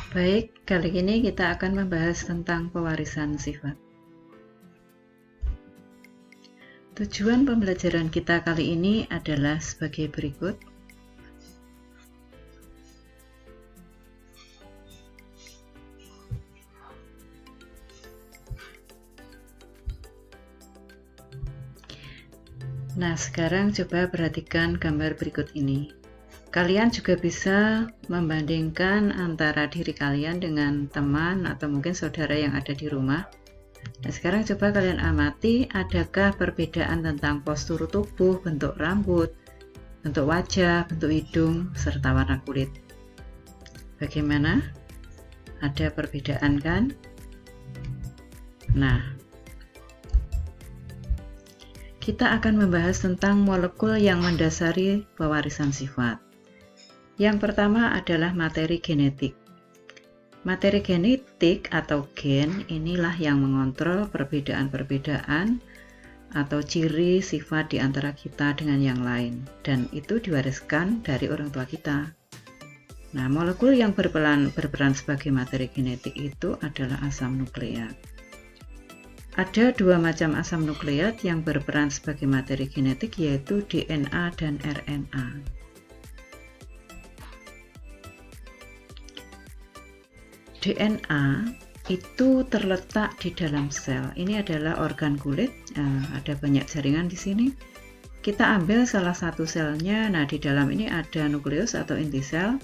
Baik, kali ini kita akan membahas tentang pewarisan sifat. Tujuan pembelajaran kita kali ini adalah sebagai berikut. Nah, sekarang coba perhatikan gambar berikut ini. Kalian juga bisa membandingkan antara diri kalian dengan teman atau mungkin saudara yang ada di rumah. Nah, sekarang coba kalian amati, adakah perbedaan tentang postur tubuh, bentuk rambut, bentuk wajah, bentuk hidung, serta warna kulit. Bagaimana? Ada perbedaan kan? Nah, kita akan membahas tentang molekul yang mendasari pewarisan sifat. Yang pertama adalah materi genetik. Materi genetik atau gen inilah yang mengontrol perbedaan-perbedaan atau ciri sifat di antara kita dengan yang lain, dan itu diwariskan dari orang tua kita. Nah, molekul yang berperan sebagai materi genetik itu adalah asam nukleat. Ada dua macam asam nukleat yang berperan sebagai materi genetik, yaitu DNA dan RNA. DNA itu terletak di dalam sel. Ini adalah organ kulit. Ada banyak jaringan di sini. Kita ambil salah satu selnya. Nah, di dalam ini ada nukleus atau inti sel,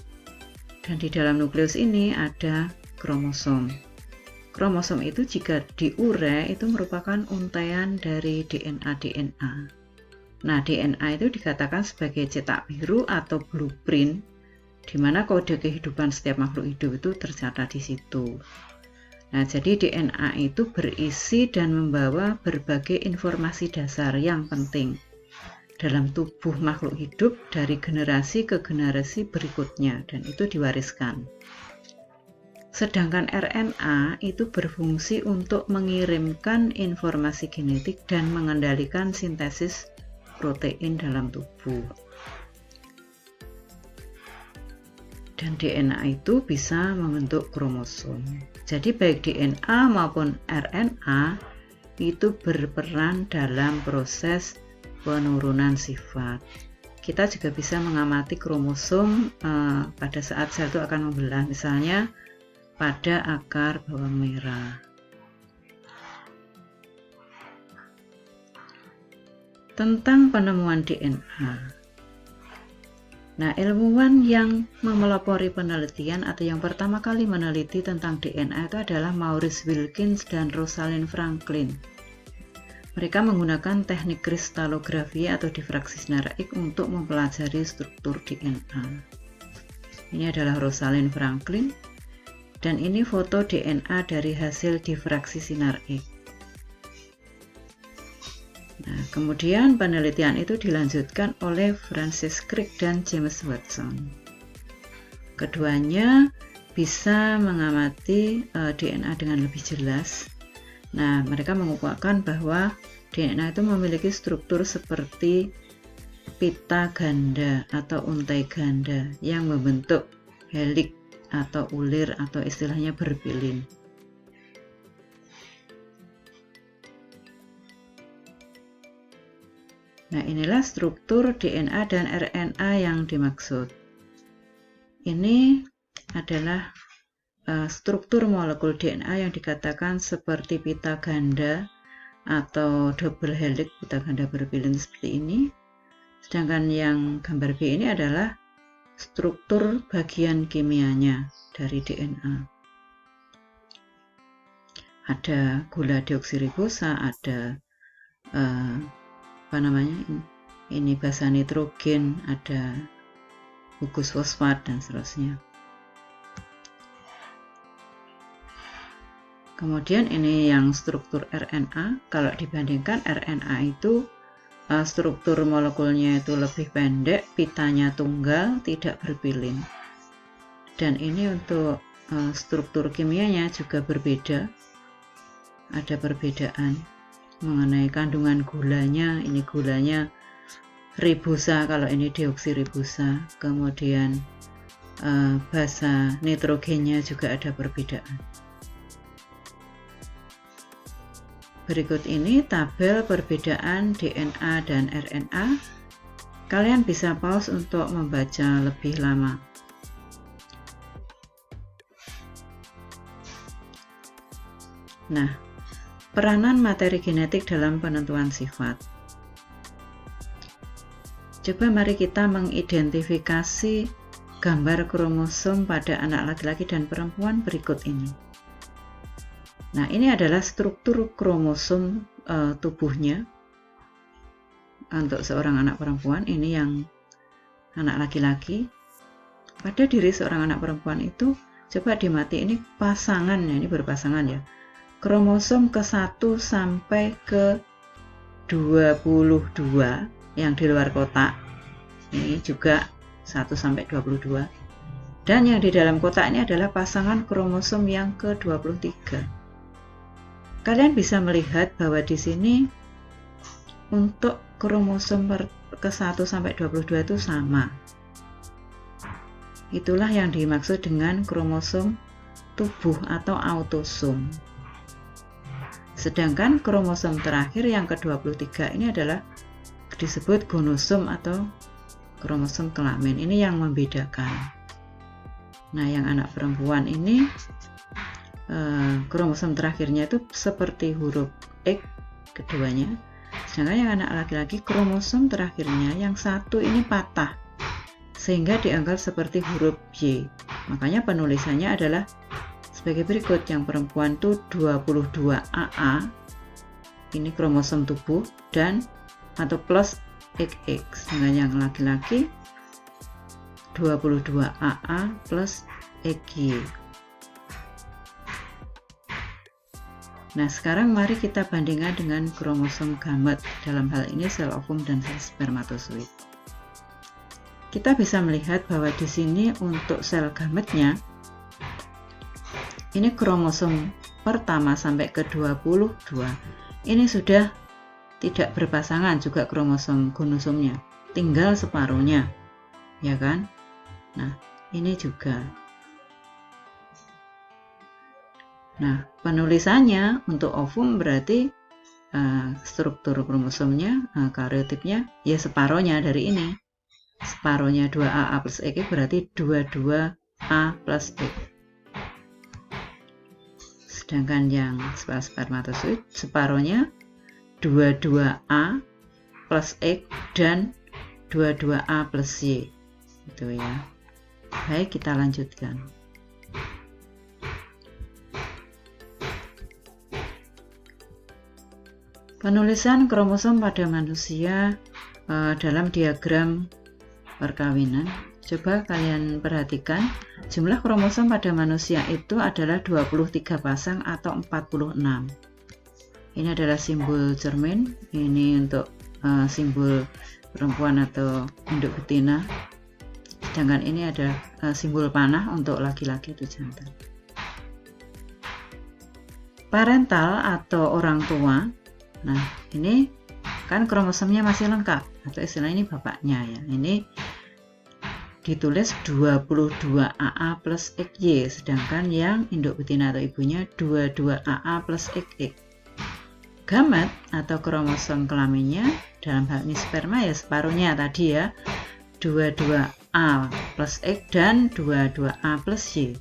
dan di dalam nukleus ini ada kromosom. Kromosom itu jika diure itu merupakan untaian dari DNA. Nah, DNA itu dikatakan sebagai cetak biru atau blueprint, di mana kode kehidupan setiap makhluk hidup itu tercatat di situ. Nah, jadi DNA itu berisi dan membawa berbagai informasi dasar yang penting dalam tubuh makhluk hidup dari generasi ke generasi berikutnya, dan itu diwariskan. Sedangkan RNA itu berfungsi untuk mengirimkan informasi genetik dan mengendalikan sintesis protein dalam tubuh. Dan DNA itu bisa membentuk kromosom. Jadi baik DNA maupun RNA itu berperan dalam proses penurunan sifat. Kita juga bisa mengamati kromosom pada saat sel itu akan membelah, misalnya pada akar bawang merah. Tentang penemuan DNA. Nah, ilmuwan yang memelopori penelitian atau yang pertama kali meneliti tentang DNA itu adalah Maurice Wilkins dan Rosalind Franklin. Mereka menggunakan teknik kristalografi atau difraksi sinar X untuk mempelajari struktur DNA. Ini adalah Rosalind Franklin, dan ini foto DNA dari hasil difraksi sinar X. Nah, kemudian penelitian itu dilanjutkan oleh Francis Crick dan James Watson. Keduanya bisa mengamati DNA dengan lebih jelas. Nah, mereka mengukuhkan bahwa DNA itu memiliki struktur seperti pita ganda atau untai ganda yang membentuk heliks atau ulir atau istilahnya berpilin. Nah, inilah struktur DNA dan RNA yang dimaksud. Ini adalah struktur molekul DNA yang dikatakan seperti pita ganda atau double helix, pita ganda berpilin seperti ini. Sedangkan yang gambar B ini adalah struktur bagian kimianya dari DNA. Ada gula deoksiribosa, ada ini basa nitrogen, ada gugus fosfat dan seterusnya. Kemudian ini yang struktur RNA. Kalau dibandingkan RNA itu struktur molekulnya itu lebih pendek, pitanya tunggal, tidak berpilin. Dan ini untuk struktur kimianya juga berbeda. Ada perbedaan mengenai kandungan gulanya. Ini gulanya ribosa, kalau ini deoksiribosa. Kemudian basa nitrogennya juga ada perbedaan. Berikut ini tabel perbedaan DNA dan RNA. Kalian bisa pause untuk membaca lebih lama. Nah, peranan materi genetik dalam penentuan sifat. Coba mari kita mengidentifikasi gambar kromosom pada anak laki-laki dan perempuan berikut ini. Nah, ini adalah struktur kromosom tubuhnya untuk seorang anak perempuan. Ini yang anak laki-laki. Pada diri seorang anak perempuan itu, coba dimati ini pasangan, ya, ini berpasangan ya. Kromosom ke-1 sampai ke 22 yang di luar kotak. Ini juga 1 sampai 22. Dan yang di dalam kotak ini adalah pasangan kromosom yang ke-23. Kalian bisa melihat bahwa di sini untuk kromosom ke-1 sampai 22 itu sama. Itulah yang dimaksud dengan kromosom tubuh atau autosom. Sedangkan kromosom terakhir yang ke-23 ini adalah disebut gonosom atau kromosom kelamin. Ini yang membedakan. Nah, yang anak perempuan ini kromosom terakhirnya itu seperti huruf X keduanya. Sedangkan yang anak laki-laki kromosom terakhirnya yang satu ini patah sehingga dianggap seperti huruf Y. Makanya penulisannya adalah sebagai berikut. Yang perempuan itu 22AA, ini kromosom tubuh, dan atau plus XX. Dengan yang laki-laki 22AA plus XY. Nah, sekarang mari kita bandingkan dengan kromosom gamet, dalam hal ini sel ovum dan sel spermatozoid. Kita bisa melihat bahwa di sini untuk sel gametnya, ini kromosom pertama sampai ke 22, ini sudah tidak berpasangan juga kromosom gonosomnya, tinggal separuhnya, ya kan? Nah, ini juga. Nah, penulisannya untuk ovum berarti struktur kromosomnya, kariotipnya, ya separohnya dari ini. Separohnya 2AA plus X berarti 22A plus X. Sedangkan yang spermatozoid separohnya 22A plus X dan 22A plus Y. Itu ya. Baik, kita lanjutkan. Penulisan kromosom pada manusia dalam diagram perkawinan. Coba kalian perhatikan, jumlah kromosom pada manusia itu adalah 23 pasang atau 46. Ini adalah simbol cermin, ini untuk simbol perempuan atau induk betina. Sedangkan ini ada simbol panah untuk laki-laki itu jantan. Parental atau orang tua. Nah, ini kan kromosomnya masih lengkap, atau istilah ini bapaknya ya. Ini ditulis 22AA plus XY, sedangkan yang induk betina atau ibunya 22AA plus XX. Gamet atau kromosom kelaminnya, dalam hal ini sperma ya separuhnya tadi ya, 22A plus X dan 22A plus Y.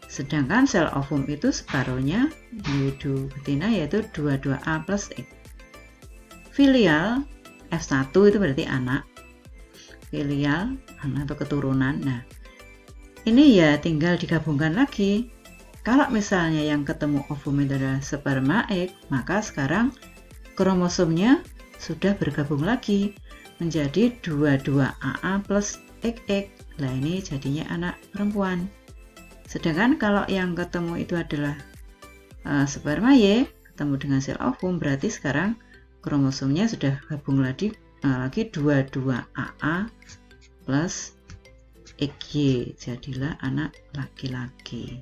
Sedangkan sel ovum itu separuhnya individu betina yaitu 22A plus X. Filial F1 itu berarti anak. Filial anak atau keturunan. Nah, ini ya tinggal digabungkan lagi. Kalau misalnya yang ketemu ovum itu adalah sperma X, maka sekarang kromosomnya sudah bergabung lagi menjadi 22AA plus XX. Nah, ini jadinya anak perempuan. Sedangkan kalau yang ketemu itu adalah sperma Y ketemu dengan sel ovum, berarti sekarang kromosomnya sudah gabung lagi 22AA plus XY, jadilah anak laki-laki.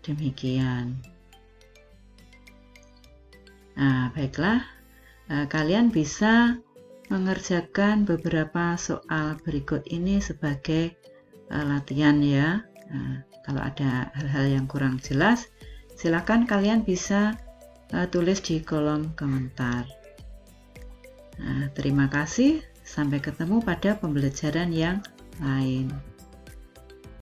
Demikian. Nah, baiklah, kalian bisa mengerjakan beberapa soal berikut ini sebagai latihan ya. Nah, kalau ada hal-hal yang kurang jelas, silakan kalian bisa tulis di kolom komentar. Nah, terima kasih. Sampai ketemu pada pembelajaran yang lain.